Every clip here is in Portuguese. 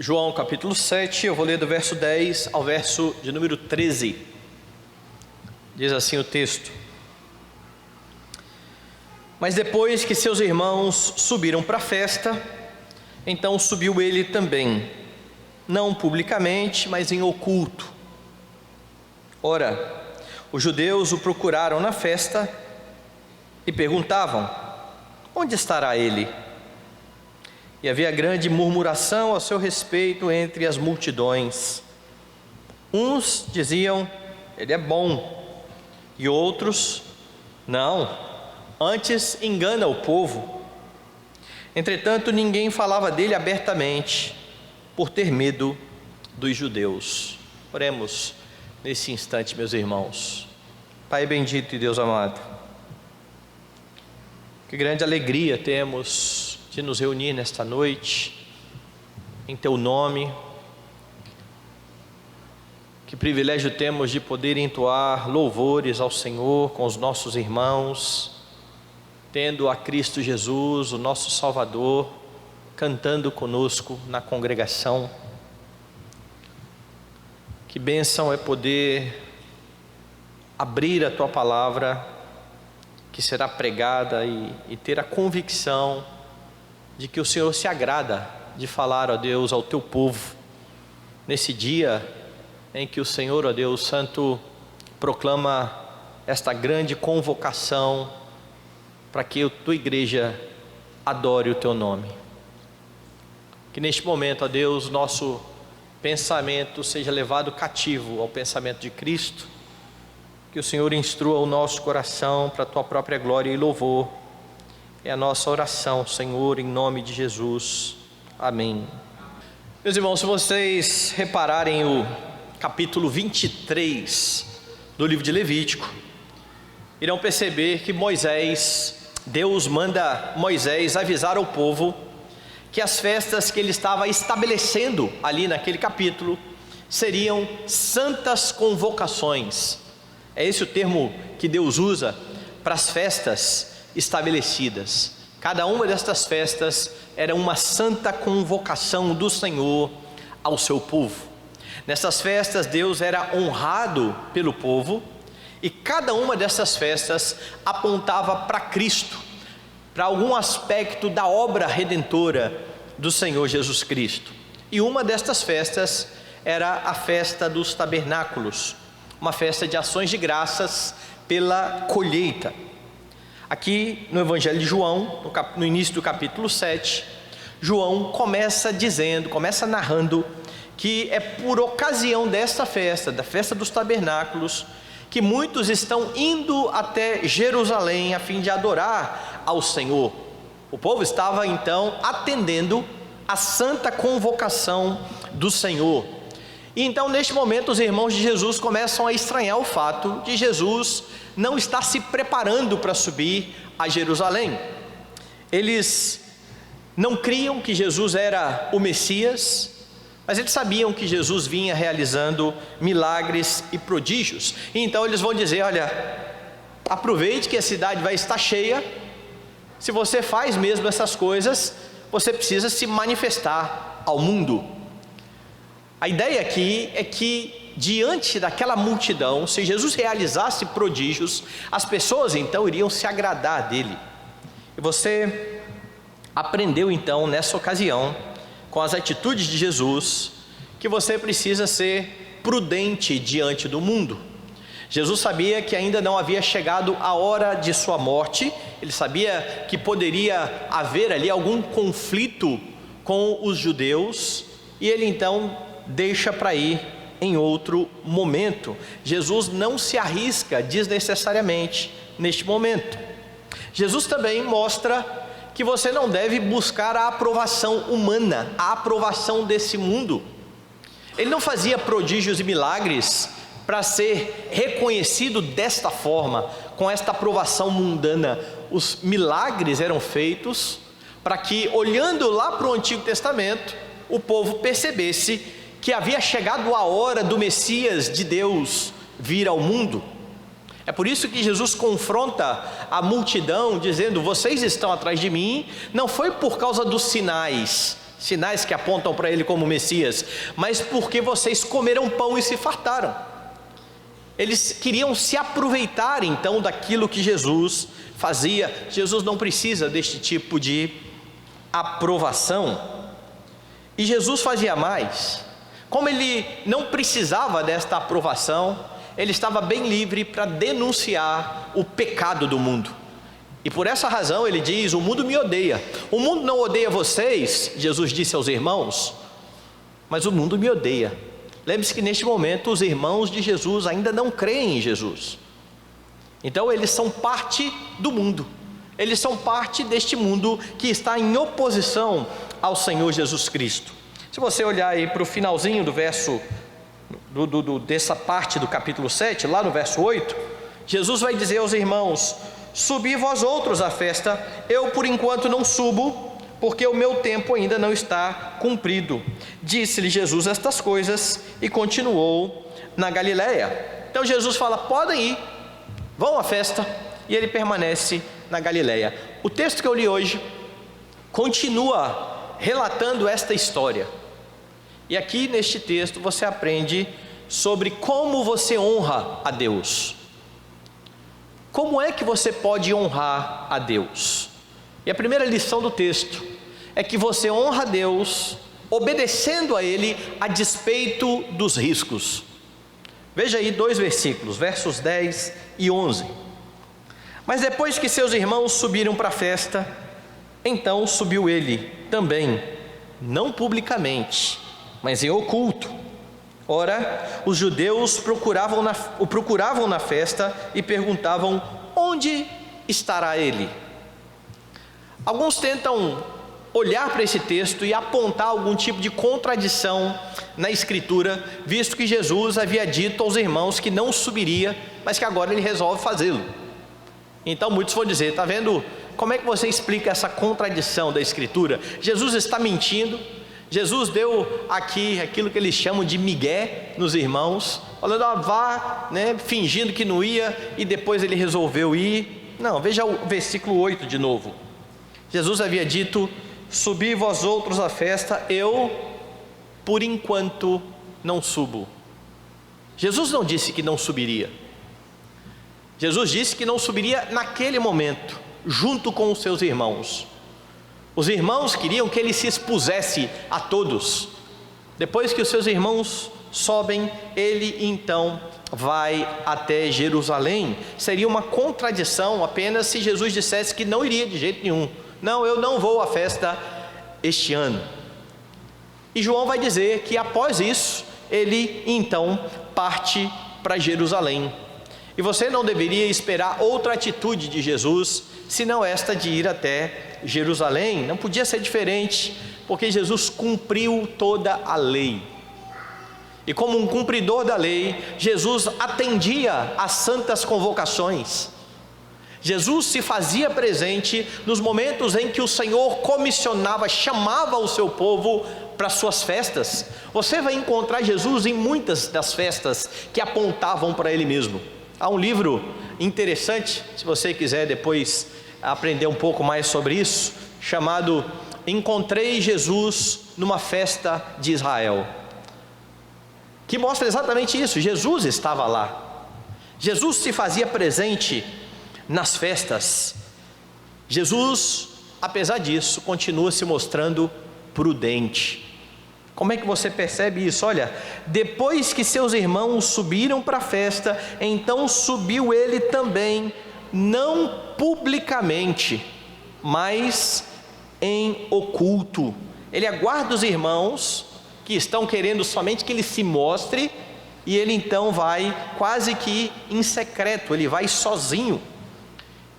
João capítulo 7, eu vou ler do verso 10 ao verso de número 13. Diz assim o texto: Mas depois que seus irmãos subiram para a festa, então subiu ele também, não publicamente, mas em oculto. Ora, os judeus o procuraram na festa e perguntavam: onde estará ele? E havia grande murmuração a seu respeito entre as multidões. Uns diziam: ele é bom, e outros: não, antes engana o povo. Entretanto, ninguém falava dele abertamente, por ter medo dos judeus. Oremos nesse instante, meus irmãos. Pai bendito e Deus amado, que grande alegria temos de nos reunir nesta noite, em Teu nome. Que privilégio temos de poder entoar louvores ao Senhor com os nossos irmãos, tendo a Cristo Jesus, o nosso Salvador, cantando conosco na congregação. Que bênção é poder abrir a Tua palavra, que será pregada, e ter a convicção de que o Senhor se agrada de falar, ó Deus, ao Teu povo, nesse dia em que o Senhor, ó Deus Santo, proclama esta grande convocação para que a Tua igreja adore o Teu nome. Que neste momento, ó Deus, nosso pensamento seja levado cativo ao pensamento de Cristo, que o Senhor instrua o nosso coração para a Tua própria glória e louvor. É a nossa oração, Senhor, em nome de Jesus. Amém. Meus irmãos, se vocês repararem o capítulo 23 do livro de Levítico, irão perceber que Deus manda Moisés avisar ao povo que as festas que ele estava estabelecendo ali naquele capítulo seriam santas convocações. É esse o termo que Deus usa para as festas estabelecidas. Cada uma destas festas era uma santa convocação do Senhor ao seu povo. Nessas festas Deus era honrado pelo povo, e cada uma dessas festas apontava para Cristo, para algum aspecto da obra redentora do Senhor Jesus Cristo. E uma destas festas era a festa dos tabernáculos, uma festa de ações narradas pela colheita. Aqui no Evangelho de João, no início do capítulo 7, João começa narrando que é por ocasião desta festa, da festa dos tabernáculos, que muitos estão indo até Jerusalém a fim de adorar ao Senhor. O povo estava então atendendo a santa convocação do Senhor. E então neste momento os irmãos de Jesus começam a estranhar o fato de Jesus não estar se preparando para subir a Jerusalém. Eles não criam que Jesus era o Messias, mas eles sabiam que Jesus vinha realizando milagres e prodígios. E então eles vão dizer: olha, aproveite que a cidade vai estar cheia. Se você faz mesmo essas coisas, você precisa se manifestar ao mundo. A ideia aqui é que diante daquela multidão, se Jesus realizasse prodígios, as pessoas então iriam se agradar dele. E você aprendeu então nessa ocasião, com as atitudes de Jesus, que você precisa ser prudente diante do mundo. Jesus sabia que ainda não havia chegado a hora de sua morte. Ele sabia que poderia haver ali algum conflito com os judeus, e ele então deixa para ir em outro momento. Jesus não se arrisca desnecessariamente neste momento. Jesus também mostra que você não deve buscar a aprovação humana, a aprovação desse mundo. Ele não fazia prodígios e milagres para ser reconhecido desta forma, com esta aprovação mundana. Os milagres eram feitos para que, olhando lá para o Antigo Testamento, o povo percebesse que havia chegado a hora do Messias de Deus vir ao mundo. É por isso que Jesus confronta a multidão dizendo: vocês estão atrás de mim, não foi por causa dos sinais, sinais que apontam para ele como Messias, mas porque vocês comeram pão e se fartaram. Eles queriam se aproveitar então daquilo que Jesus fazia. Jesus não precisa deste tipo de aprovação. E Jesus fazia mais. Como ele não precisava desta aprovação, ele estava bem livre para denunciar o pecado do mundo. E por essa razão ele diz: o mundo me odeia. O mundo não odeia vocês, Jesus disse aos irmãos, mas o mundo me odeia. Lembre-se que neste momento os irmãos de Jesus ainda não creem em Jesus. Então eles são parte do mundo. Eles são parte deste mundo que está em oposição ao Senhor Jesus Cristo. Se você olhar aí para o finalzinho do verso, dessa parte do capítulo 7, lá no verso 8, Jesus vai dizer aos irmãos: subi vós outros à festa, eu por enquanto não subo, porque o meu tempo ainda não está cumprido. Disse-lhe Jesus estas coisas e continuou na Galileia. Então Jesus fala: podem ir, vão à festa, e ele permanece na Galileia. O texto que eu li hoje continua relatando esta história. E aqui neste texto você aprende sobre como você honra a Deus. Como é que você pode honrar a Deus? E a primeira lição do texto é que você honra a Deus obedecendo a Ele a despeito dos riscos. Veja aí 2 versículos, versos 10 e 11. Mas depois que seus irmãos subiram para a festa, então subiu ele também, não publicamente, mas em oculto. Ora, os judeus o procuravam na festa e perguntavam: onde estará ele? Alguns tentam olhar para esse texto e apontar algum tipo de contradição na Escritura, visto que Jesus havia dito aos irmãos que não subiria, mas que agora ele resolve fazê-lo. Então muitos vão dizer: está vendo como é que você explica essa contradição da Escritura? Jesus está mentindo. Jesus deu aqui aquilo que eles chamam de migué nos irmãos, falando: vá, fingindo que não ia, e depois ele resolveu ir. Não, veja o versículo 8 de novo. Jesus havia dito: subi vós outros à festa, eu por enquanto não subo. Jesus não disse que não subiria. Jesus disse que não subiria naquele momento, junto com os seus irmãos. Os irmãos queriam que ele se expusesse a todos. Depois que os seus irmãos sobem, ele então vai até Jerusalém. Seria uma contradição apenas se Jesus dissesse que não iria de jeito nenhum. Não, eu não vou à festa este ano. E João vai dizer que após isso, ele então parte para Jerusalém. E você não deveria esperar outra atitude de Jesus, senão esta de ir até Jerusalém. Não podia ser diferente, porque Jesus cumpriu toda a lei. E como um cumpridor da lei, Jesus atendia às santas convocações. Jesus se fazia presente nos momentos em que o Senhor comissionava, chamava o seu povo para suas festas. Você vai encontrar Jesus em muitas das festas que apontavam para Ele mesmo. Há um livro interessante, se você quiser depois aprender um pouco mais sobre isso, chamado Encontrei Jesus numa Festa de Israel, que mostra exatamente isso. Jesus estava lá. Jesus se fazia presente nas festas. Jesus, apesar disso, continua se mostrando prudente. Como é que você percebe isso? Olha, depois que seus irmãos subiram para a festa, então subiu ele também, não publicamente, mas em oculto. Ele aguarda os irmãos que estão querendo somente que ele se mostre, e ele então vai quase que em secreto, ele vai sozinho.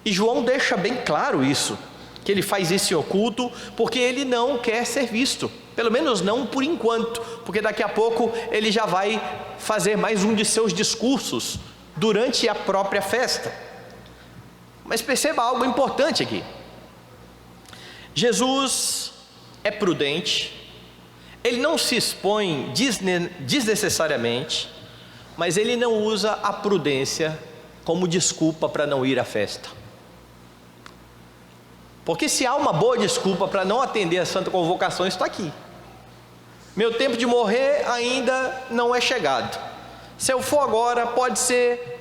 E João deixa bem claro isso, que ele faz isso em oculto, porque ele não quer ser visto, pelo menos não por enquanto, porque daqui a pouco ele já vai fazer mais um de seus discursos durante a própria festa. Mas perceba algo importante aqui. Jesus é prudente, ele não se expõe desnecessariamente, mas ele não usa a prudência como desculpa para não ir à festa. Porque se há uma boa desculpa para não atender a santa convocação, está aqui. Meu tempo de morrer ainda não é chegado. Se eu for agora, pode ser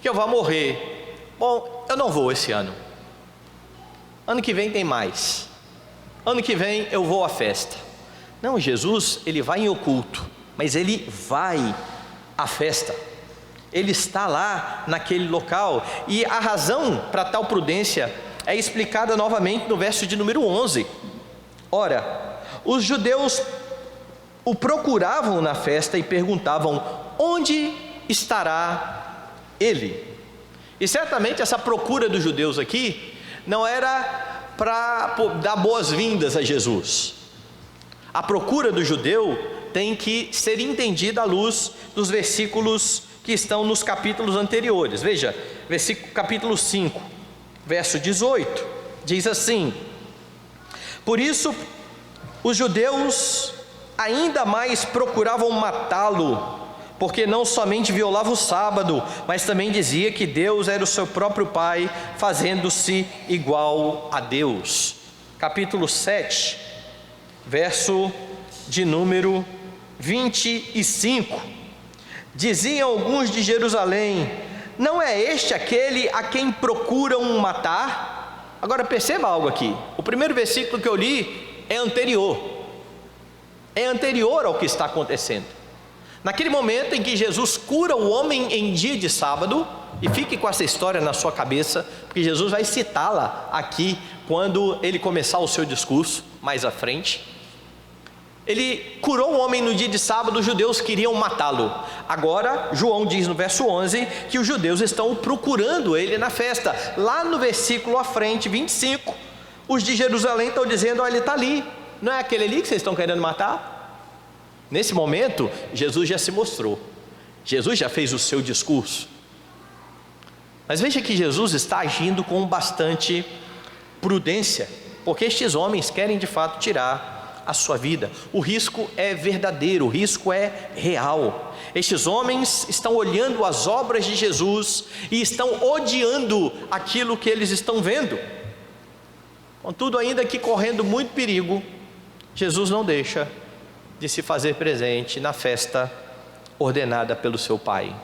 que eu vá morrer. Bom, eu não vou esse ano. Ano que vem tem mais. Ano que vem eu vou à festa. Não, Jesus, ele vai em oculto, mas ele vai à festa. Ele está lá naquele local. E a razão para tal prudência é explicada novamente no verso de número 11. Ora, os judeus o procuravam na festa e perguntavam: onde estará ele? E certamente essa procura dos judeus aqui não era para dar boas-vindas a Jesus. A procura do judeu tem que ser entendida à luz dos versículos que estão nos capítulos anteriores. Veja, capítulo 5, verso 18, diz assim: por isso os judeus ainda mais procuravam matá-lo, porque não somente violava o sábado, mas também dizia que Deus era o seu próprio Pai, fazendo-se igual a Deus. Capítulo 7, verso de número 25, diziam alguns de Jerusalém: não é este aquele a quem procuram matar? Agora perceba algo aqui, o primeiro versículo que eu li é anterior ao que está acontecendo. Naquele momento em que Jesus cura o homem em dia de sábado, e fique com essa história na sua cabeça, porque Jesus vai citá-la aqui quando ele começar o seu discurso mais à frente. Ele curou o homem no dia de sábado, os judeus queriam matá-lo. Agora João diz no verso 11 que os judeus estão procurando ele na festa. Lá no versículo à frente, 25, os de Jerusalém estão dizendo: olha, ele está ali, não é aquele ali que vocês estão querendo matar? Nesse momento, Jesus já se mostrou, Jesus já fez o seu discurso. Mas veja que Jesus está agindo com bastante prudência, porque estes homens querem de fato tirar a sua vida. O risco é verdadeiro, o risco é real. Estes homens estão olhando as obras de Jesus e estão odiando aquilo que eles estão vendo. Contudo, ainda que correndo muito perigo, Jesus não deixa de se fazer presente na festa ordenada pelo seu Pai.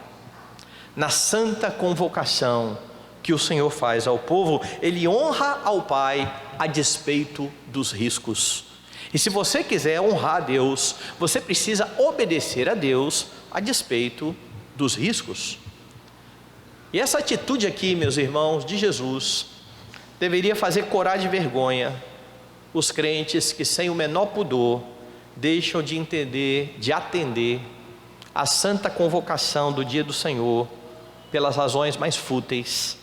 Na santa convocação que o Senhor faz ao povo, Ele honra ao Pai a despeito dos riscos. E se você quiser honrar a Deus, você precisa obedecer a Deus a despeito dos riscos. E essa atitude aqui, meus irmãos, de Jesus, deveria fazer corar de vergonha os crentes que, sem o menor pudor, deixam de entender, de atender a santa convocação do dia do Senhor pelas razões mais fúteis,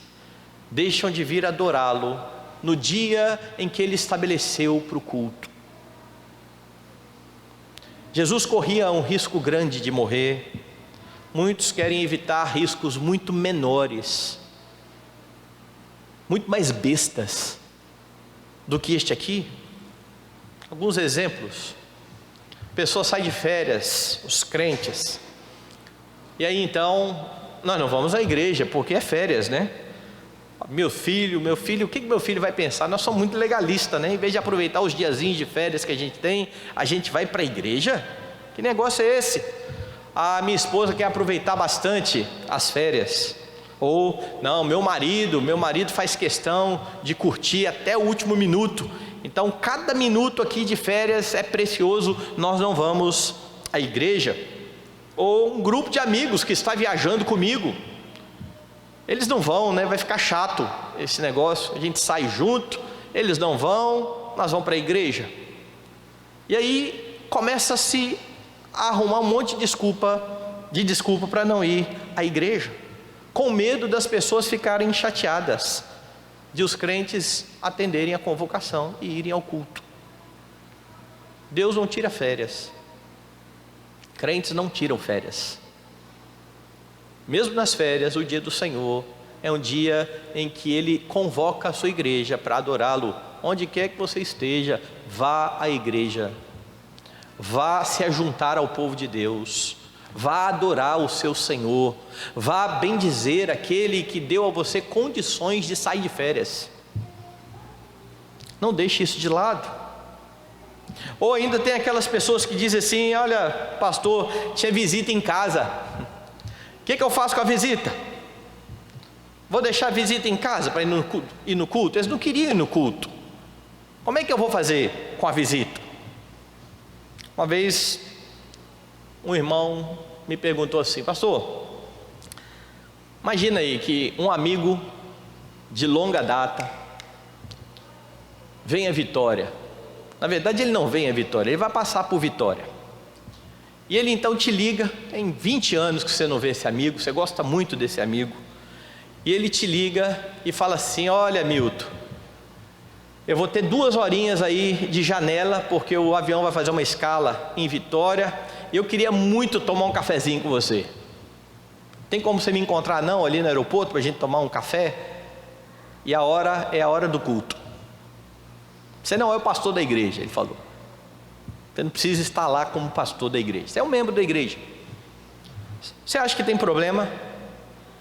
deixam de vir adorá-lo no dia em que Ele estabeleceu para o culto. Jesus corria um risco grande de morrer. Muitos querem evitar riscos muito menores, muito mais bestas do que este aqui. Alguns exemplos: a pessoa sai de férias, os crentes, e aí então, nós não vamos à igreja porque é férias, né? Meu filho, o que meu filho vai pensar? Nós somos muito legalistas, né? Em vez de aproveitar os diazinhos de férias que a gente tem, a gente vai para a igreja? Que negócio é esse? A minha esposa quer aproveitar bastante as férias. Ou, não, meu marido faz questão de curtir até o último minuto. Então, cada minuto aqui de férias é precioso, nós não vamos à igreja. Ou um grupo de amigos que está viajando comigo, eles não vão, né? Vai ficar chato esse negócio, a gente sai junto, eles não vão, nós vamos para a igreja. E aí começa-se a arrumar um monte de desculpa para não ir à igreja, com medo das pessoas ficarem chateadas de os crentes atenderem a convocação e irem ao culto. Deus não tira férias, crentes não tiram férias. Mesmo nas férias, o dia do Senhor é um dia em que Ele convoca a sua igreja para adorá-lo. Onde quer que você esteja, vá à igreja, vá se ajuntar ao povo de Deus, vá adorar o seu Senhor, vá bendizer aquele que deu a você condições de sair de férias. Não deixe isso de lado. Ou ainda tem aquelas pessoas que dizem assim: olha, pastor, tinha visita em casa, o que eu faço com a visita? Vou deixar a visita em casa para ir no culto? Eles não queriam ir no culto. Como é que eu vou fazer com a visita? Uma vez um irmão me perguntou assim: pastor, imagina aí que um amigo de longa data vem a Vitória. Na verdade ele não vem a Vitória, ele vai passar por Vitória. E ele então te liga, tem 20 anos que você não vê esse amigo, você gosta muito desse amigo. E ele te liga e fala assim: olha, Milton, eu vou ter 2 horinhas aí de janela, porque o avião vai fazer uma escala em Vitória, e eu queria muito tomar um cafezinho com você. Tem como você me encontrar não ali no aeroporto para a gente tomar um café? E a hora é a hora do culto. Você não é o pastor da igreja, ele falou. Você não precisa estar lá como pastor da igreja, você é um membro da igreja. Você acha que tem problema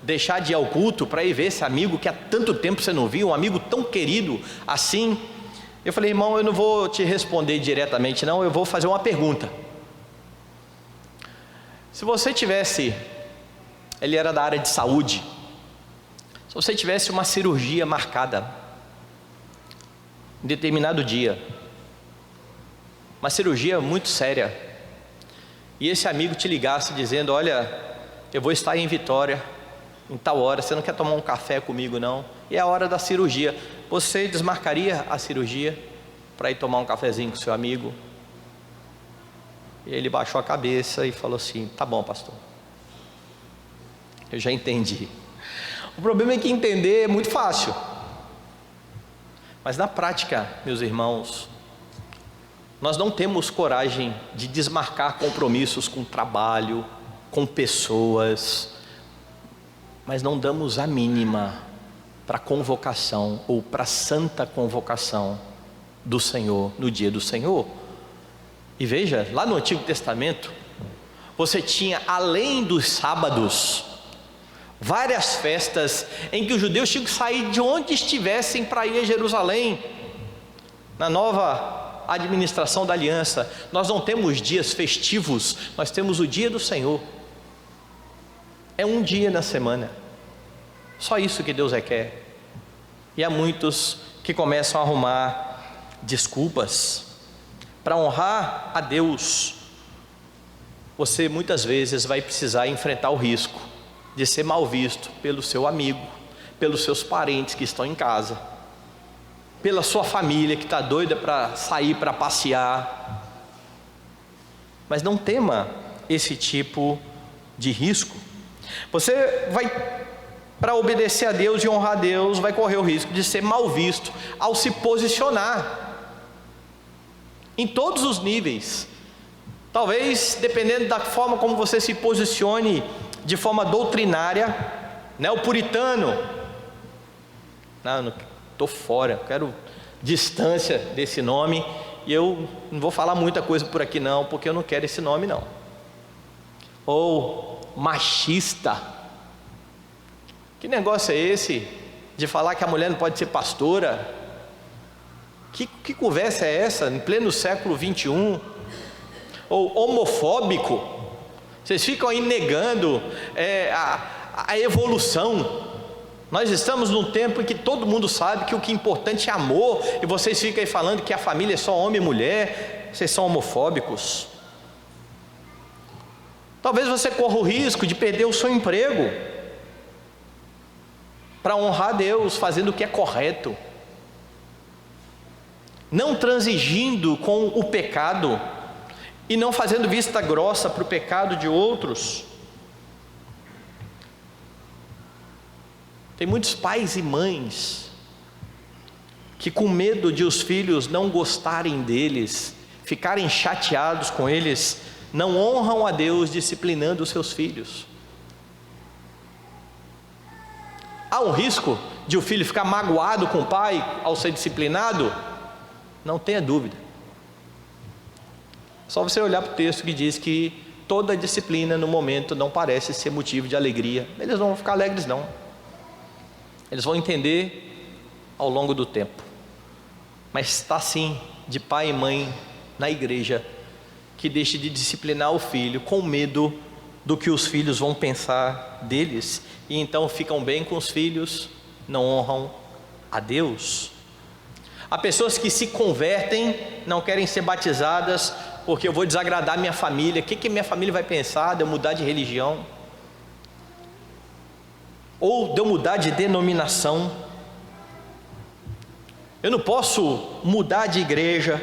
deixar de ir ao culto para ir ver esse amigo que há tanto tempo você não viu, um amigo tão querido assim? Eu falei: irmão, eu não vou te responder diretamente não, eu vou fazer uma pergunta. Se você tivesse, ele era da área de saúde, se você tivesse uma cirurgia marcada em determinado dia, uma cirurgia muito séria, e esse amigo te ligasse dizendo: olha, eu vou estar em Vitória em tal hora, você não quer tomar um café comigo não? E é a hora da cirurgia. Você desmarcaria a cirurgia para ir tomar um cafezinho com seu amigo? E ele baixou a cabeça e falou assim: tá bom, pastor, eu já entendi. O problema é que entender é muito fácil, mas na prática, meus irmãos, nós não temos coragem de desmarcar compromissos com trabalho, com pessoas, mas não damos a mínima para a convocação ou para a santa convocação do Senhor no dia do Senhor. E veja, lá no Antigo Testamento, você tinha, além dos sábados, várias festas em que os judeus tinham que sair de onde estivessem para ir a Jerusalém. Na nova administração da aliança, nós não temos dias festivos, nós temos o dia do Senhor. É um dia na semana, só isso que Deus requer. E há muitos que começam a arrumar desculpas para honrar a Deus. Você muitas vezes vai precisar enfrentar o risco de ser mal visto pelo seu amigo, pelos seus parentes que estão em casa, pela sua família que está doida para sair para passear. Mas não tema esse tipo de risco. Você vai, para obedecer a Deus e honrar a Deus, vai correr o risco de ser mal visto ao se posicionar em todos os níveis. Talvez, dependendo da forma como você se posicione de forma doutrinária, né? O puritano: não estou fora, quero distância desse nome, e eu não vou falar muita coisa por aqui não, porque eu não quero esse nome não. Ou machista: que negócio é esse de falar que a mulher não pode ser pastora? Que conversa é essa em pleno século 21? Ou homofóbico: vocês ficam aí negando a evolução. Nós estamos num tempo em que todo mundo sabe que o que é importante é amor, e vocês ficam aí falando que a família é só homem e mulher. Vocês são homofóbicos. Talvez você corra o risco de perder o seu emprego para honrar a Deus, fazendo o que é correto, não transigindo com o pecado e não fazendo vista grossa para o pecado de outros. Tem muitos pais e mães que, com medo de os filhos não gostarem deles, ficarem chateados com eles, não honram a Deus disciplinando os seus filhos. Há um risco de o filho ficar magoado com o pai ao ser disciplinado? Não tenha dúvida. Só você olhar para o texto que diz que toda disciplina no momento não parece ser motivo de alegria. Eles não vão ficar alegres não. Eles vão entender ao longo do tempo. mas está sim de pai e mãe na igreja que deixe de disciplinar o filho com medo do que os filhos vão pensar deles, e então ficam bem com os filhos, não honram a Deus. Há pessoas que se convertem, não querem ser batizadas, porque eu vou desagradar minha família. O que minha família vai pensar de eu mudar de religião? Ou de eu mudar de denominação? Eu não posso mudar de igreja,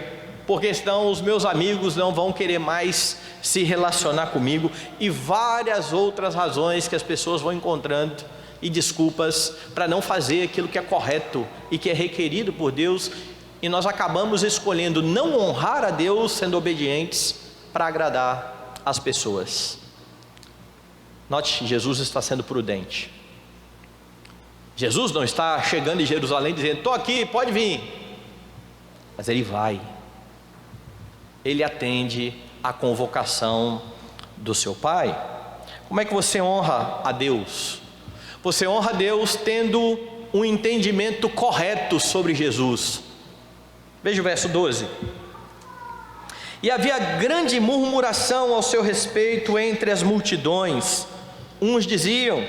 porque senão os meus amigos não vão querer mais se relacionar comigo, e várias outras razões que as pessoas vão encontrando e desculpas para não fazer aquilo que é correto e que é requerido por Deus, e nós acabamos escolhendo não honrar a Deus sendo obedientes para agradar as pessoas. Note, Jesus está sendo prudente. Jesus não está chegando em Jerusalém dizendo: estou aqui, pode vir. Mas ele vai. Ele atende à convocação do seu Pai. Como é que você honra a Deus? Você honra a Deus tendo um entendimento correto sobre Jesus. Veja o verso 12. E havia grande murmuração ao seu respeito entre as multidões. Uns diziam: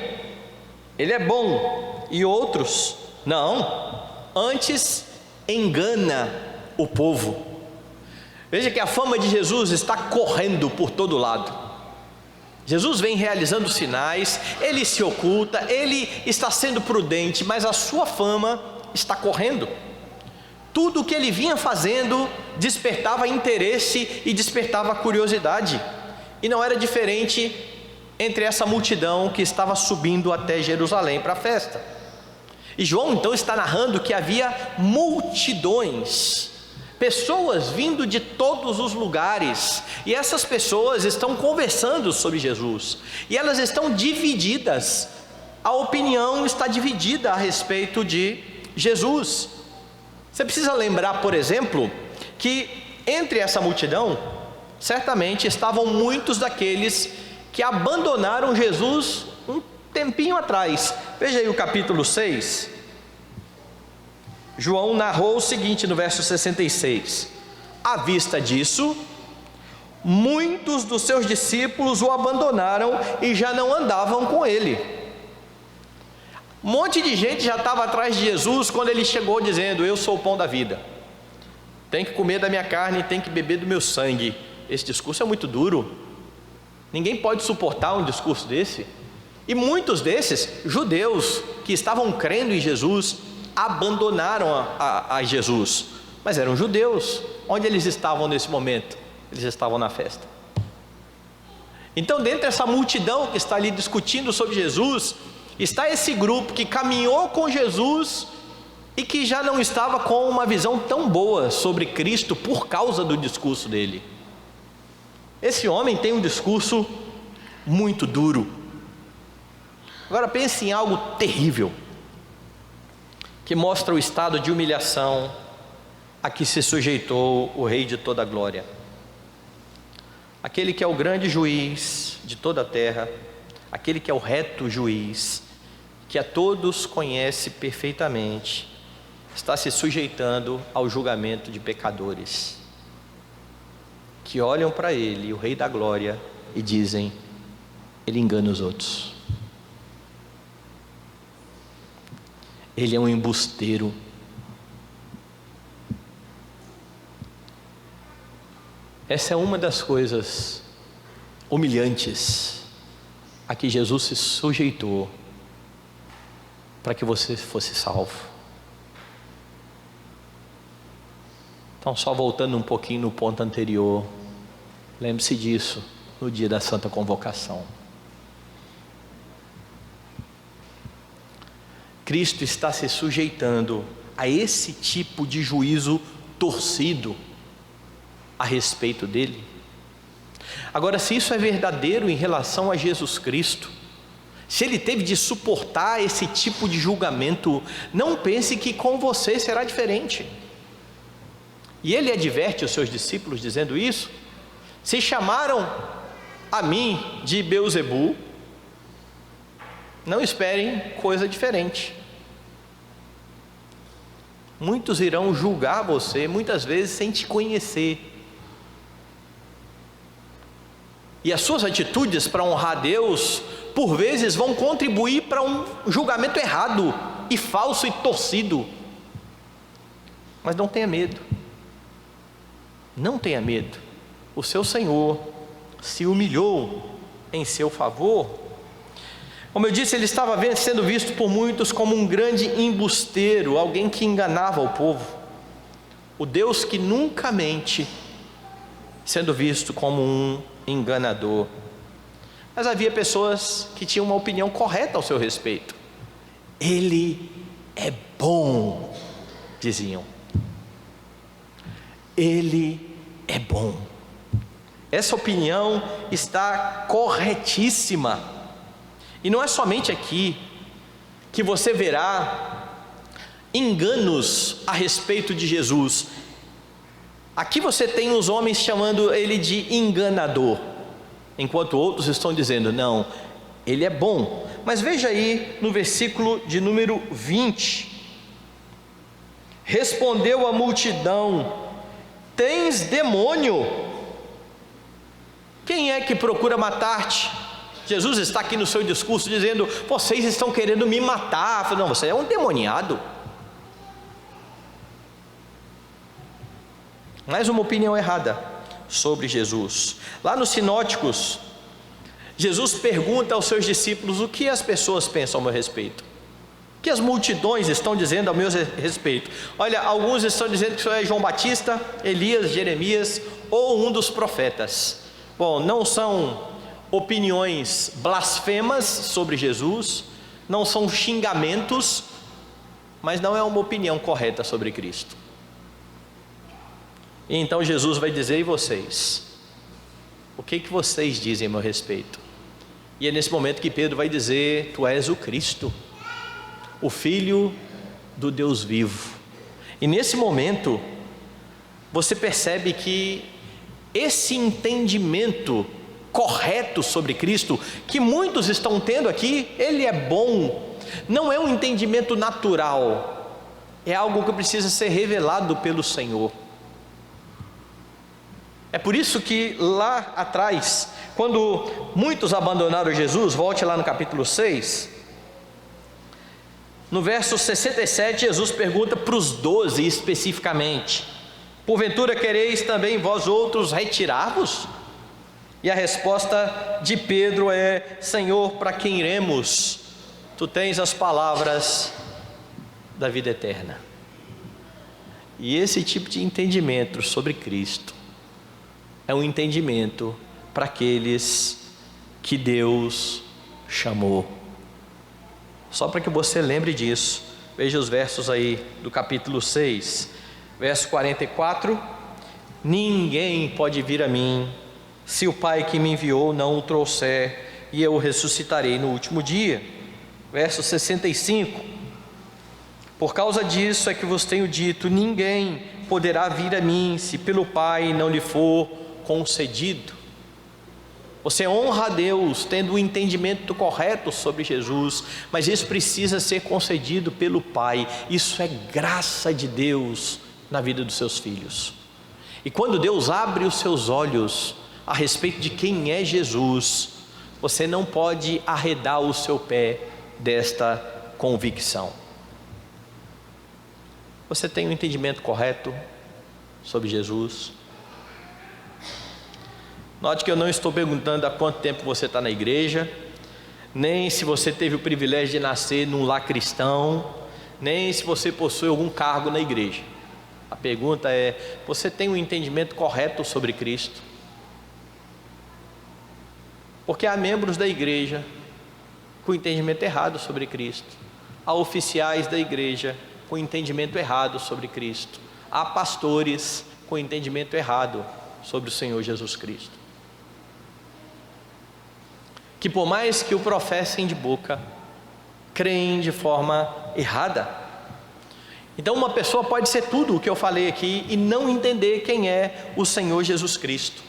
ele é bom, e outros: não, antes engana o povo. Veja que a fama de Jesus está correndo por todo lado. Jesus vem realizando sinais, ele se oculta, ele está sendo prudente, mas a sua fama está correndo. Tudo o que ele vinha fazendo despertava interesse e despertava curiosidade, e não era diferente entre essa multidão que estava subindo até Jerusalém para a festa. E João então está narrando que havia multidões, pessoas vindo de todos os lugares, e essas pessoas estão conversando sobre Jesus, e elas estão divididas, a opinião está dividida a respeito de Jesus. Você precisa lembrar, por exemplo, que entre essa multidão, certamente estavam muitos daqueles que abandonaram Jesus um tempinho atrás. Veja aí o capítulo 6. João narrou o seguinte no verso 66: à vista disso, muitos dos seus discípulos o abandonaram e já não andavam com ele. Um monte de gente já estava atrás de Jesus quando ele chegou dizendo: eu sou o pão da vida, tem que comer da minha carne, tem que beber do meu sangue. Esse discurso é muito duro, ninguém pode suportar um discurso desse. E muitos desses judeus que estavam crendo em Jesus abandonaram a Jesus, mas eram judeus. Onde eles estavam nesse momento? Eles estavam na festa. Então, dentro dessa multidão que está ali discutindo sobre Jesus, está esse grupo que caminhou com Jesus e que já não estava com uma visão tão boa sobre Cristo por causa do discurso dele. Esse homem tem um discurso muito duro. Agora pense em algo terrível, que mostra o estado de humilhação a que se sujeitou o Rei de toda a glória, aquele que é o grande juiz de toda a terra, aquele que é o reto juiz, que a todos conhece perfeitamente, está se sujeitando ao julgamento de pecadores, que olham para ele, o Rei da glória, e dizem: ele engana os outros, ele é um embusteiro. Essa é uma das coisas humilhantes a que Jesus se sujeitou para que você fosse salvo. Então, só voltando um pouquinho no ponto anterior, lembre-se disso no dia da Santa Convocação. Cristo está se sujeitando a esse tipo de juízo torcido a respeito dele. Agora, se isso é verdadeiro em relação a Jesus Cristo, se ele teve de suportar esse tipo de julgamento, não pense que com você será diferente. E ele adverte os seus discípulos dizendo isso: se chamaram a mim de Beelzebu, não esperem coisa diferente. Muitos irão julgar você, muitas vezes sem te conhecer. E as suas atitudes para honrar Deus, por vezes vão contribuir para um julgamento errado e falso e torcido. Mas não tenha medo. Não tenha medo. O seu Senhor se humilhou em seu favor. Como eu disse, ele estava sendo visto por muitos como um grande embusteiro, alguém que enganava o povo. O Deus que nunca mente, sendo visto como um enganador. Mas havia pessoas que tinham uma opinião correta ao seu respeito. Ele é bom, diziam. Ele é bom. Essa opinião está corretíssima. E não é somente aqui que você verá enganos a respeito de Jesus. Aqui você tem os homens chamando ele de enganador, enquanto outros estão dizendo, não, ele é bom. Mas veja aí no versículo de número 20. Respondeu a multidão: tens demônio? Quem é que procura matar-te? Jesus está aqui no seu discurso dizendo, vocês estão querendo me matar. Não, você é um endemoniado. Mais uma opinião errada sobre Jesus. Lá nos Sinóticos, Jesus pergunta aos seus discípulos o que as pessoas pensam a meu respeito. O que as multidões estão dizendo ao meu respeito? Olha, alguns estão dizendo que isso é João Batista, Elias, Jeremias ou um dos profetas. Bom, não são opiniões blasfemas sobre Jesus, não são xingamentos, mas não é uma opinião correta sobre Cristo. E então Jesus vai dizer, e vocês? O que vocês dizem a meu respeito? E é nesse momento que Pedro vai dizer, tu és o Cristo, o Filho do Deus vivo. E nesse momento, você percebe que esse entendimento correto sobre Cristo, que muitos estão tendo aqui, ele é bom, não é um entendimento natural, é algo que precisa ser revelado pelo Senhor. É por isso que lá atrás, quando muitos abandonaram Jesus, volte lá no capítulo 6, no verso 67, Jesus pergunta para os 12 especificamente, porventura quereis também vós outros retirar-vos? E a resposta de Pedro é, Senhor, para quem iremos? Tu tens as palavras da vida eterna. E esse tipo de entendimento sobre Cristo é um entendimento para aqueles que Deus chamou. Só para que você lembre disso, veja os versos aí do capítulo 6, verso 44, ninguém pode vir a mim, se o Pai que me enviou não o trouxer, e eu o ressuscitarei no último dia. Verso 65, por causa disso é que vos tenho dito, ninguém poderá vir a mim, se pelo Pai não lhe for concedido. Você honra a Deus tendo o entendimento correto sobre Jesus, mas isso precisa ser concedido pelo Pai. Isso é graça de Deus na vida dos seus filhos. E quando Deus abre os seus olhos a respeito de quem é Jesus, você não pode arredar o seu pé desta convicção. Você tem um entendimento correto sobre Jesus? Note que eu não estou perguntando há quanto tempo você está na igreja, nem se você teve o privilégio de nascer num lar cristão, nem se você possui algum cargo na igreja. A pergunta é, você tem um entendimento correto sobre Cristo? Porque há membros da igreja com entendimento errado sobre Cristo, há oficiais da igreja com entendimento errado sobre Cristo, há pastores com entendimento errado sobre o Senhor Jesus Cristo, que por mais que o professem de boca, creem de forma errada. Então uma pessoa pode ser tudo o que eu falei aqui e não entender quem é o Senhor Jesus Cristo.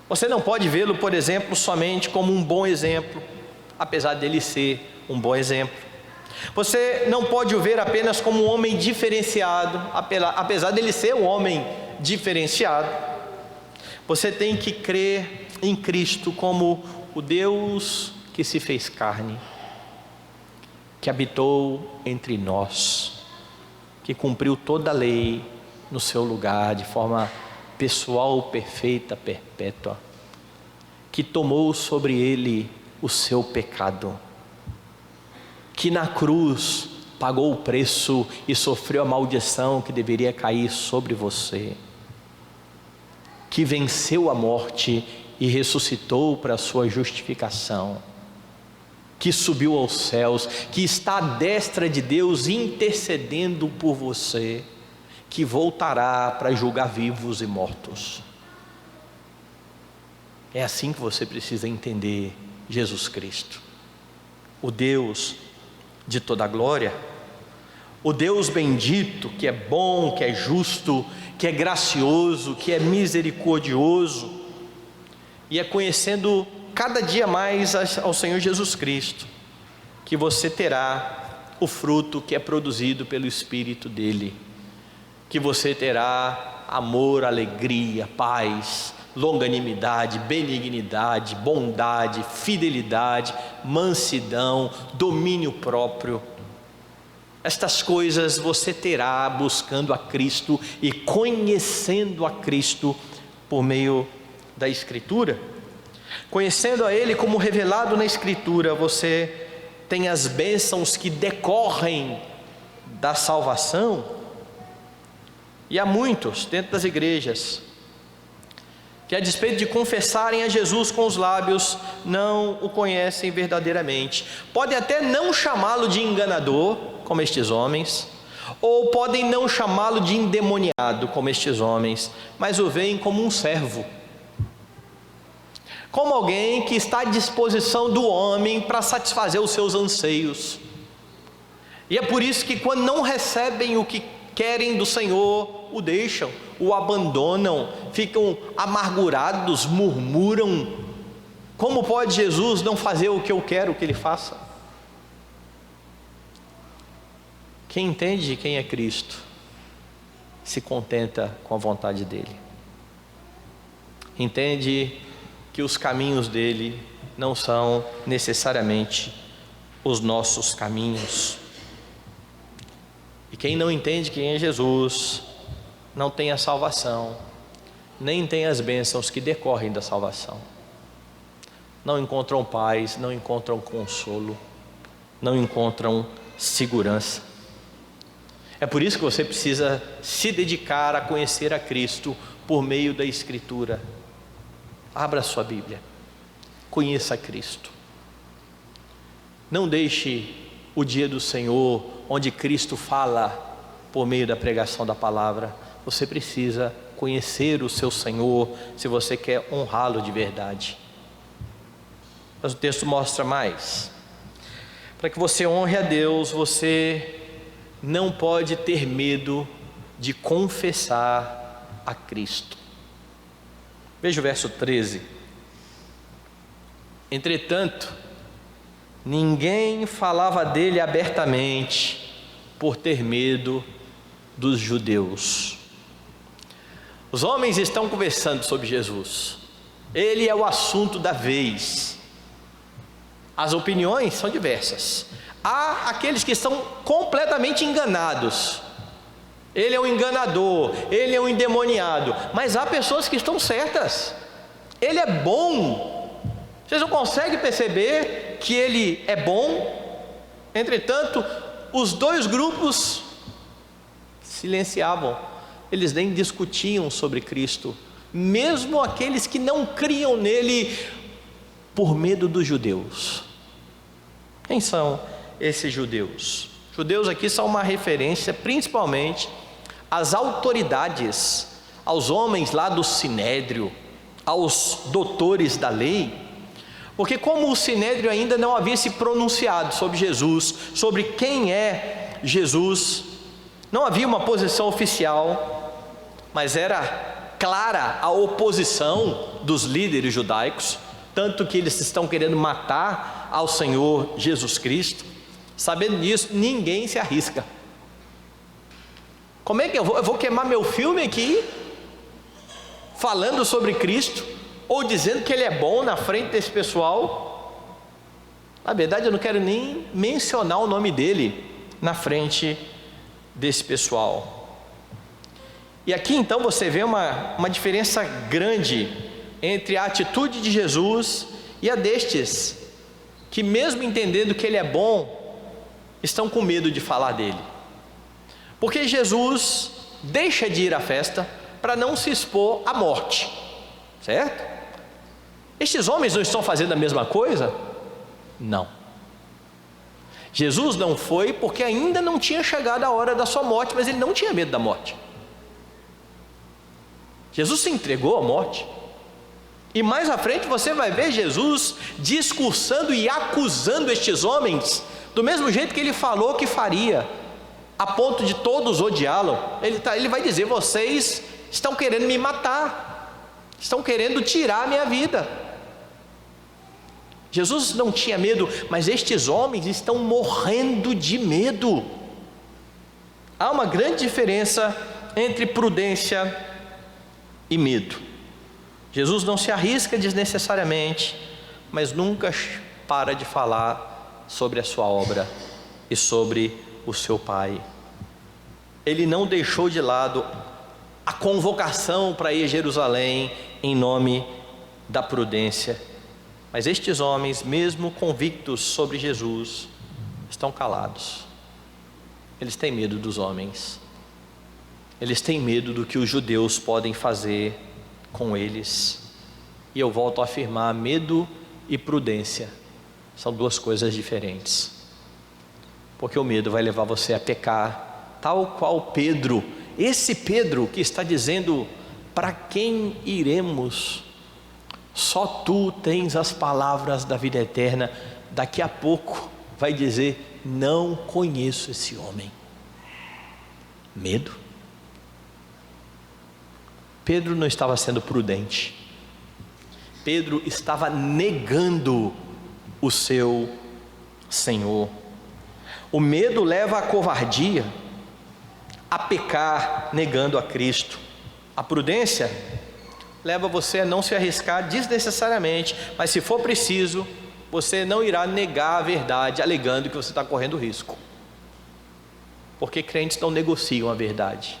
Você não pode vê-lo, por exemplo, somente como um bom exemplo, apesar dele ser um bom exemplo. Você não pode o ver apenas como um homem diferenciado, apesar dele ser um homem diferenciado. Você tem que crer em Cristo como o Deus que se fez carne, que habitou entre nós, que cumpriu toda a lei no seu lugar, de forma pessoal, perfeita, perpétua, que tomou sobre ele o seu pecado, que na cruz pagou o preço e sofreu a maldição que deveria cair sobre você, que venceu a morte e ressuscitou para a sua justificação, que subiu aos céus, que está à destra de Deus intercedendo por você, que voltará para julgar vivos e mortos. É assim que você precisa entender Jesus Cristo, o Deus de toda a glória, o Deus bendito, que é bom, que é justo, que é gracioso, que é misericordioso. E é conhecendo cada dia mais ao Senhor Jesus Cristo que você terá o fruto que é produzido pelo Espírito dele, que você terá amor, alegria, paz, longanimidade, benignidade, bondade, fidelidade, mansidão, domínio próprio. Estas coisas você terá buscando a Cristo e conhecendo a Cristo por meio da Escritura. Conhecendo a Ele como revelado na Escritura, você tem as bênçãos que decorrem da salvação. E há muitos dentro das igrejas que, a despeito de confessarem a Jesus com os lábios, não o conhecem verdadeiramente. Podem até não chamá-lo de enganador, como estes homens, ou podem não chamá-lo de endemoniado, como estes homens, mas o veem como um servo, como alguém que está à disposição do homem para satisfazer os seus anseios. E é por isso que, quando não recebem o que querem do Senhor, o deixam, o abandonam, ficam amargurados, murmuram: como pode Jesus não fazer o que eu quero que Ele faça? Quem entende quem é Cristo se contenta com a vontade dEle, entende que os caminhos dEle não são necessariamente os nossos caminhos. E quem não entende quem é Jesus não tem a salvação, nem tem as bênçãos que decorrem da salvação. Não encontram paz, não encontram consolo, não encontram segurança. É por isso que você precisa se dedicar a conhecer a Cristo por meio da Escritura. Abra a sua Bíblia, conheça a Cristo. Não deixe o dia do Senhor, onde Cristo fala por meio da pregação da palavra. Você precisa conhecer o seu Senhor, se você quer honrá-lo de verdade. Mas o texto mostra mais. Para que você honre a Deus, você não pode ter medo de confessar a Cristo. Veja o verso 13. Entretanto, ninguém falava dele abertamente, por ter medo dos judeus. Os homens estão conversando sobre Jesus, ele é o assunto da vez. As opiniões são diversas. Há aqueles que estão completamente enganados: ele é um enganador, ele é um endemoniado. Mas há pessoas que estão certas: ele é bom. Vocês não conseguem perceber que ele é bom? Entretanto, os dois grupos silenciavam, eles nem discutiam sobre Cristo, mesmo aqueles que não criam nele, por medo dos judeus. Quem são esses judeus? Judeus aqui são uma referência principalmente às autoridades, aos homens lá do Sinédrio, aos doutores da lei, porque como o Sinédrio ainda não havia se pronunciado sobre Jesus, sobre quem é Jesus, não havia uma posição oficial, mas era clara a oposição dos líderes judaicos, tanto que eles estão querendo matar ao Senhor Jesus Cristo. Sabendo disso, ninguém se arrisca. Como é que eu vou queimar meu filme aqui, falando sobre Cristo, ou dizendo que Ele é bom na frente desse pessoal? Na verdade, eu não quero nem mencionar o nome dele na frente desse pessoal. E aqui então você vê uma diferença grande entre a atitude de Jesus e a destes, que mesmo entendendo que Ele é bom, estão com medo de falar dele. Porque Jesus deixa de ir à festa para não se expor à morte, certo? Estes homens não estão fazendo a mesma coisa? Não. Jesus não foi porque ainda não tinha chegado a hora da sua morte, mas ele não tinha medo da morte. Jesus se entregou à morte. E mais à frente você vai ver Jesus discursando e acusando estes homens, do mesmo jeito que ele falou que faria, a ponto de todos odiá-lo. Ele vai dizer: vocês estão querendo me matar, estão querendo tirar a minha vida. Jesus não tinha medo, mas estes homens estão morrendo de medo. Há uma grande diferença entre prudência e medo. Jesus não se arrisca desnecessariamente, mas nunca para de falar sobre a sua obra e sobre o seu Pai. Ele não deixou de lado a convocação para ir a Jerusalém em nome da prudência. Mas estes homens, mesmo convictos sobre Jesus, estão calados. Eles têm medo dos homens. Eles têm medo do que os judeus podem fazer com eles. E eu volto a afirmar: medo e prudência são duas coisas diferentes. Porque o medo vai levar você a pecar, tal qual Pedro. Esse Pedro que está dizendo: para quem iremos? Só tu tens as palavras da vida eterna. Daqui a pouco vai dizer: não conheço esse homem. Medo. Pedro não estava sendo prudente. Pedro estava negando o seu Senhor. O medo leva à covardia, a pecar negando a Cristo. A prudência leva você a não se arriscar desnecessariamente, mas se for preciso, você não irá negar a verdade alegando que você está correndo risco. Porque crentes não negociam a verdade.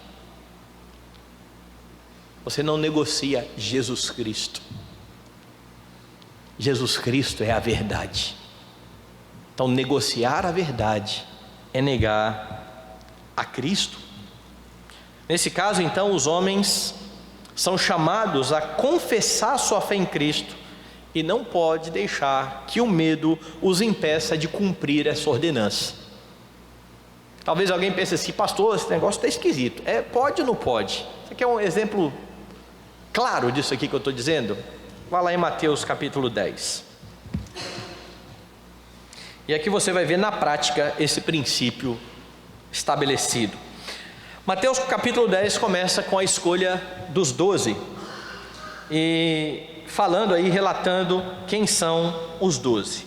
Você não negocia Jesus Cristo. Jesus Cristo é a verdade. Então negociar a verdade é negar a Cristo. Nesse caso então, os homens são chamados a confessar sua fé em Cristo, e não pode deixar que o medo os impeça de cumprir essa ordenança. Talvez alguém pense assim: pastor, esse negócio está esquisito. Pode ou não pode? Você quer um exemplo claro disso aqui que eu estou dizendo? Vá lá em Mateus capítulo 10. E aqui você vai ver na prática esse princípio estabelecido. Mateus capítulo 10 começa com a escolha dos 12, e falando aí, relatando quem são os 12.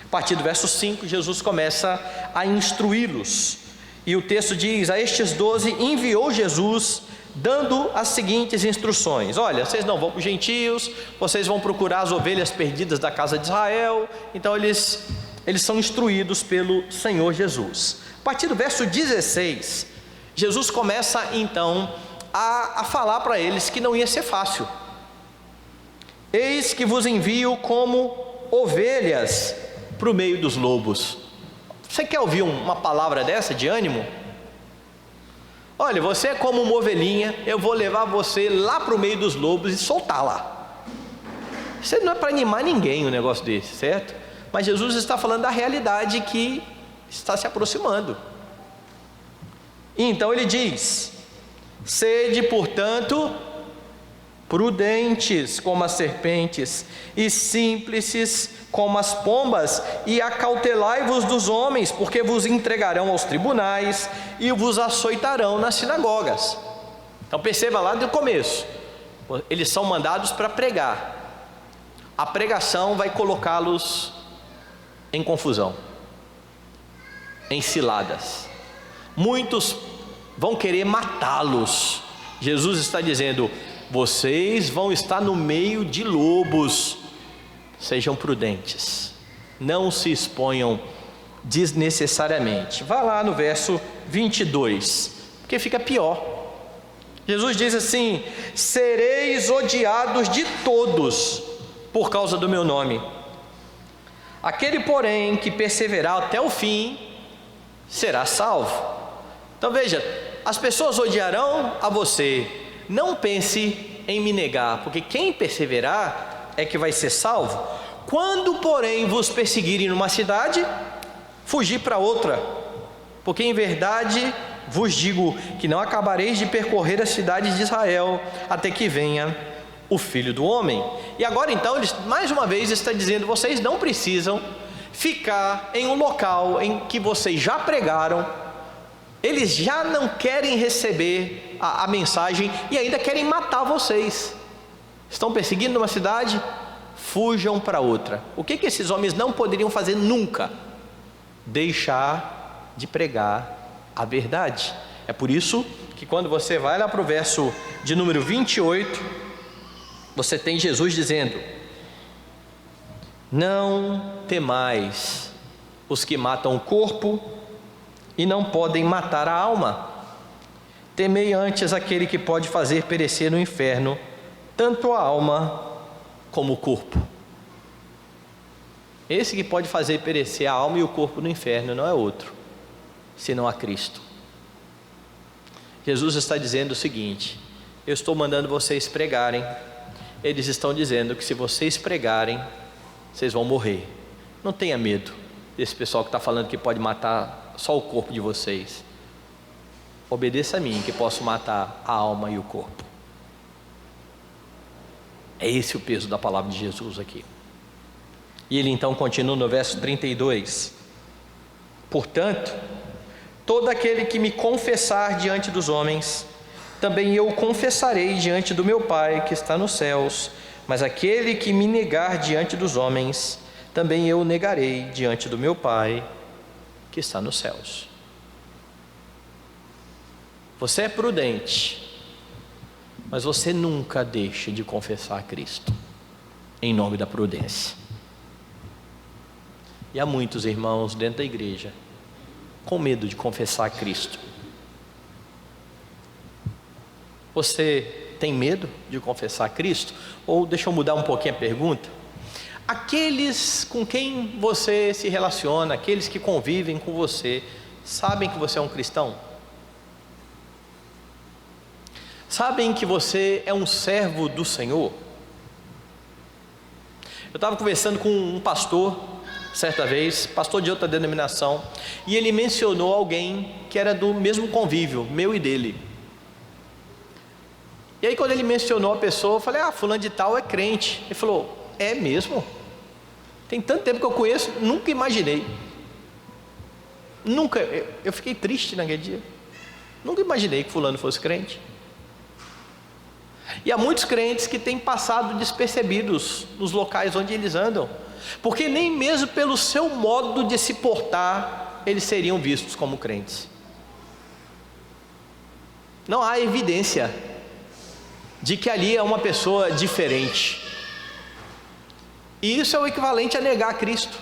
A partir do verso 5, Jesus começa a instruí-los, e o texto diz: a estes 12 enviou Jesus, dando as seguintes instruções: olha, vocês não vão para os gentios, vocês vão procurar as ovelhas perdidas da casa de Israel. Então eles são instruídos pelo Senhor Jesus. A partir do verso 16, Jesus começa então a falar para eles que não ia ser fácil. Eis que vos envio como ovelhas para o meio dos lobos. Você quer ouvir uma palavra dessa de ânimo? Olha, você é como uma ovelhinha, eu vou levar você lá para o meio dos lobos e soltar lá. Isso não é para animar ninguém um negócio desse, certo? Mas Jesus está falando da realidade que está se aproximando. E então ele diz: sede, portanto, prudentes como as serpentes e simples como as pombas, e acautelai-vos dos homens, porque vos entregarão aos tribunais e vos açoitarão nas sinagogas. Então perceba lá do começo, eles são mandados para pregar. A pregação vai colocá-los em confusão. em ciladas. Muitos vão querer matá-los. Jesus está dizendo: vocês vão estar no meio de lobos. Sejam prudentes, não se exponham desnecessariamente. Vá lá no verso 22, porque fica pior. Jesus diz assim: sereis odiados de todos por causa do meu nome. Aquele, porém, que perseverar até o fim, será salvo. Então veja, as pessoas odiarão a você. Não pense em me negar, porque quem perseverar é que vai ser salvo. Quando, porém, vos perseguirem numa cidade, fugi para outra, porque em verdade vos digo que não acabareis de percorrer as cidades de Israel até que venha o Filho do Homem. E agora então ele mais uma vez está dizendo: vocês não precisam ficar em um local em que vocês já pregaram, eles já não querem receber a mensagem e ainda querem matar vocês. Estão perseguindo uma cidade? Fujam para outra. O que esses homens não poderiam fazer nunca? Deixar de pregar a verdade. É por isso que quando você vai lá para o verso de número 28, você tem Jesus dizendo: não temais os que matam o corpo e não podem matar a alma. Temei antes aquele que pode fazer perecer no inferno tanto a alma como o corpo. Esse que pode fazer perecer a alma e o corpo no inferno não é outro, senão a Cristo. Jesus está dizendo o seguinte: eu estou mandando vocês pregarem. Eles estão dizendo que se vocês pregarem, vocês vão morrer. Não tenha medo desse pessoal que está falando que pode matar só o corpo de vocês. Obedeça a mim, que posso matar a alma e o corpo. É esse o peso da palavra de Jesus aqui. E ele então continua no verso 32: portanto, todo aquele que me confessar diante dos homens, também eu o confessarei diante do meu Pai que está nos céus. Mas aquele que me negar diante dos homens, também eu o negarei diante do meu Pai que está nos céus. Você é prudente, mas você nunca deixe de confessar a Cristo, em nome da prudência. E há muitos irmãos dentro da igreja com medo de confessar a Cristo. Você tem medo de confessar a Cristo? Ou deixa eu mudar um pouquinho a pergunta. Aqueles com quem você se relaciona, aqueles que convivem com você, sabem que você é um cristão? Sabem que você é um servo do Senhor? Eu estava conversando com um pastor, certa vez, pastor de outra denominação, e ele mencionou alguém que era do mesmo convívio, meu e dele. E aí quando ele mencionou a pessoa, eu falei: fulano de tal é crente. Ele falou: é mesmo? Tem tanto tempo que eu conheço, nunca imaginei. Nunca, eu fiquei triste naquele dia. Nunca imaginei que fulano fosse crente. E há muitos crentes que têm passado despercebidos nos locais onde eles andam, porque nem mesmo pelo seu modo de se portar, eles seriam vistos como crentes. Não há evidência de que ali é uma pessoa diferente. E isso é o equivalente a negar a Cristo.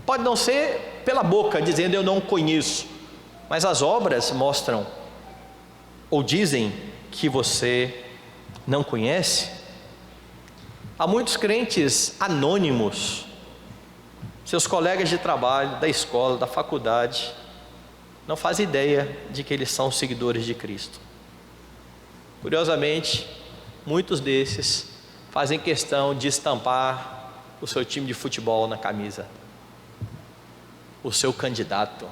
Pode não ser pela boca, dizendo eu não conheço, mas as obras mostram, ou dizem, que você não conhece. Há muitos crentes anônimos, seus colegas de trabalho, da escola, da faculdade, não fazem ideia de que eles são seguidores de Cristo. Curiosamente, muitos desses fazem questão de estampar o seu time de futebol na camisa, o seu candidato,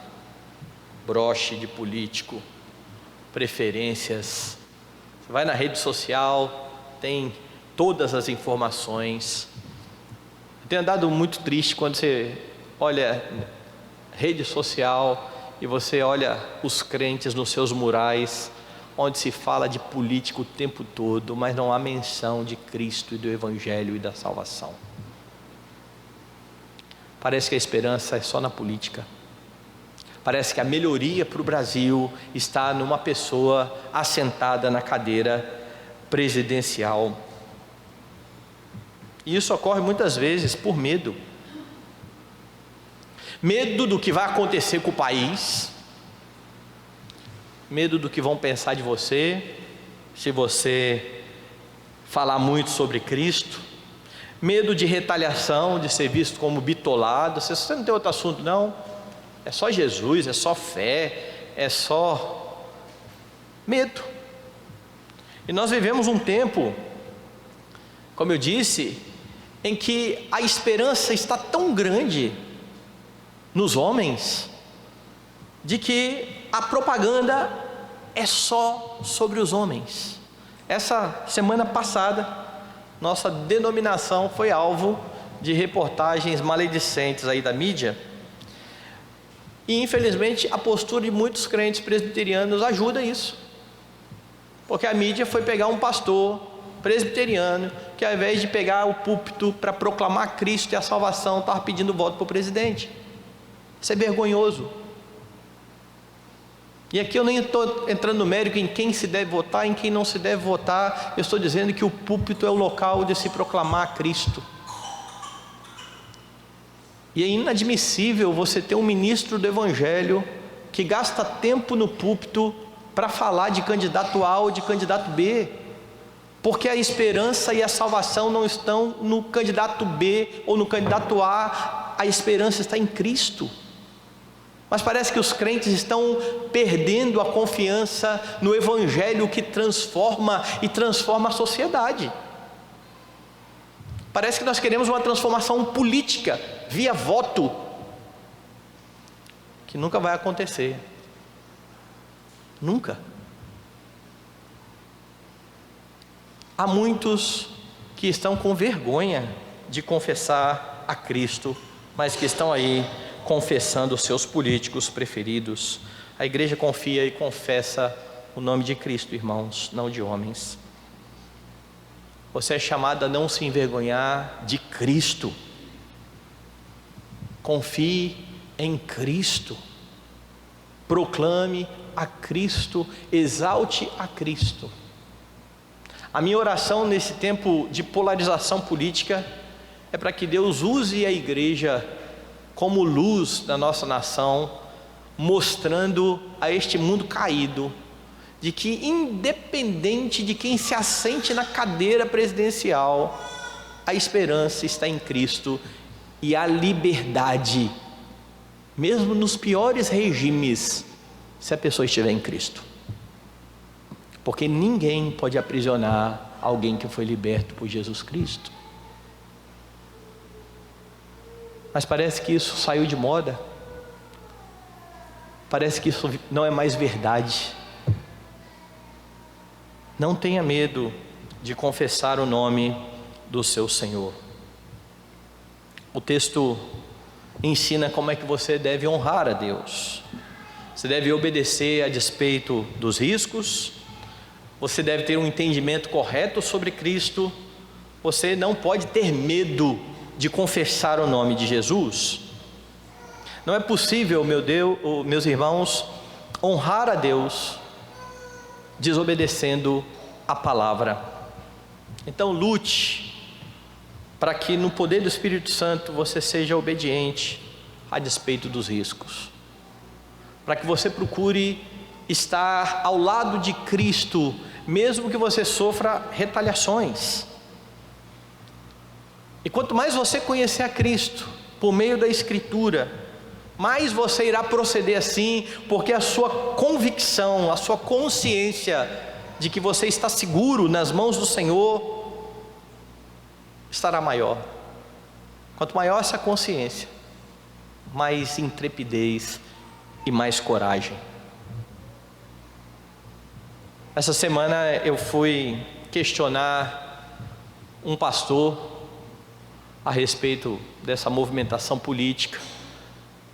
broche de político, preferências. Você vai na rede social, tem todas as informações. Eu tenho andado muito triste quando você olha rede social e você olha os crentes nos seus murais, onde se fala de político o tempo todo, mas não há menção de Cristo e do Evangelho e da salvação. Parece que a esperança é só na política. Parece que a melhoria para o Brasil está numa pessoa assentada na cadeira presidencial. E isso ocorre muitas vezes por medo. Medo do que vai acontecer com o país, medo do que vão pensar de você, se você falar muito sobre Cristo, medo de retaliação, de ser visto como bitolado. Você não tem outro assunto não? É só Jesus, é só fé, é só medo. E nós vivemos um tempo, como eu disse, em que a esperança está tão grande nos homens, de que a propaganda é só sobre os homens. Essa semana passada, nossa denominação foi alvo de reportagens maledicentes aí da mídia, e infelizmente a postura de muitos crentes presbiterianos ajuda isso, porque a mídia foi pegar um pastor presbiteriano, que ao invés de pegar o púlpito para proclamar Cristo e a salvação, estava pedindo voto para o presidente. Isso é vergonhoso. E aqui eu nem estou entrando no mérito em quem se deve votar, em quem não se deve votar. Eu estou dizendo que o púlpito é o local de se proclamar Cristo. E é inadmissível você ter um ministro do Evangelho que gasta tempo no púlpito para falar de candidato A ou de candidato B, porque a esperança e a salvação não estão no candidato B ou no candidato A esperança está em Cristo. Mas parece que os crentes estão perdendo a confiança no Evangelho que transforma e transforma a sociedade. Parece que nós queremos uma transformação política via voto, que nunca vai acontecer. Nunca. Há muitos que estão com vergonha de confessar a Cristo, mas que estão aí confessando os seus políticos preferidos. A igreja confia e confessa o nome de Cristo, irmãos, não de homens. Você é chamado a não se envergonhar de Cristo. Confie em Cristo. Proclame a Cristo, exalte a Cristo. A minha oração nesse tempo de polarização política é para que Deus use a igreja como luz da nossa nação, mostrando a este mundo caído, de que independente de quem se assente na cadeira presidencial, a esperança está em Cristo e a liberdade, mesmo nos piores regimes, se a pessoa estiver em Cristo. Porque ninguém pode aprisionar alguém que foi liberto por Jesus Cristo. Mas parece que isso saiu de moda. Parece que isso não é mais verdade. Não tenha medo de confessar o nome do seu Senhor. O texto ensina como é que você deve honrar a Deus. Você deve obedecer a despeito dos riscos. Você deve ter um entendimento correto sobre Cristo. Você não pode ter medo de confessar o nome de Jesus. Não é possível, meu Deus, meus irmãos, honrar a Deus desobedecendo a palavra. Então lute para que no poder do Espírito Santo você seja obediente a despeito dos riscos, para que você procure estar ao lado de Cristo, mesmo que você sofra retaliações. E quanto mais você conhecer a Cristo por meio da Escritura, mais você irá proceder assim, porque a sua convicção, a sua consciência de que você está seguro nas mãos do Senhor estará maior. Quanto maior essa consciência, mais intrepidez e mais coragem. Essa semana eu fui questionar um pastor a respeito dessa movimentação política,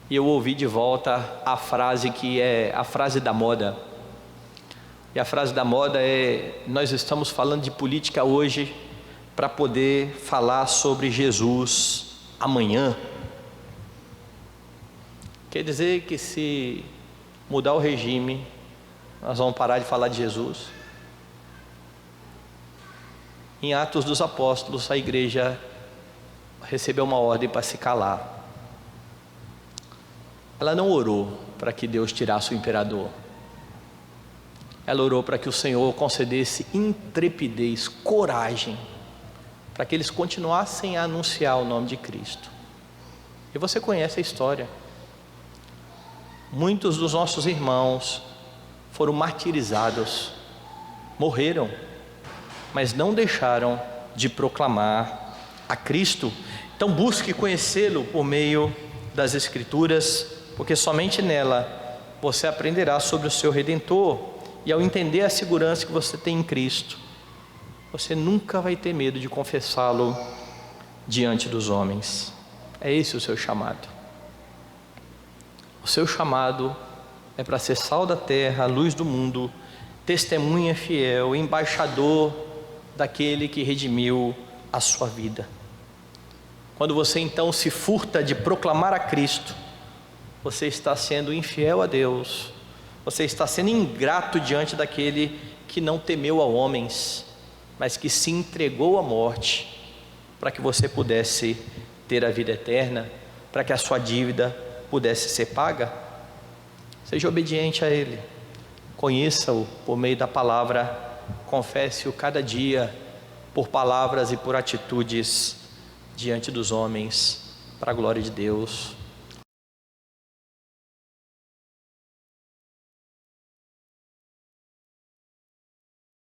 e eu ouvi de volta a frase que é a frase da moda. E a frase da moda é: nós estamos falando de política hoje para poder falar sobre Jesus amanhã. quer dizer que se mudar o regime, nós vamos parar de falar de Jesus? Em Atos dos Apóstolos, a igreja recebeu uma ordem para se calar. Ela não orou para que Deus tirasse o imperador. Ela orou para que o Senhor concedesse intrepidez, coragem, para que eles continuassem a anunciar o nome de Cristo. E você conhece a história. Muitos dos nossos irmãos foram martirizados, morreram, mas não deixaram de proclamar a Cristo. Então busque conhecê-lo por meio das Escrituras, porque somente nela você aprenderá sobre o seu Redentor, e ao entender a segurança que você tem em Cristo, você nunca vai ter medo de confessá-lo diante dos homens. É esse o seu chamado. O seu chamado é para ser sal da terra, a luz do mundo, testemunha fiel, embaixador daquele que redimiu a sua vida. Quando você então se furta de proclamar a Cristo, você está sendo infiel a Deus, você está sendo ingrato diante daquele que não temeu a homens, mas que se entregou à morte, para que você pudesse ter a vida eterna, para que a sua dívida pudesse ser paga. Seja obediente a Ele, conheça-o por meio da palavra, confesse-o cada dia, por palavras e por atitudes, diante dos homens, para a glória de Deus.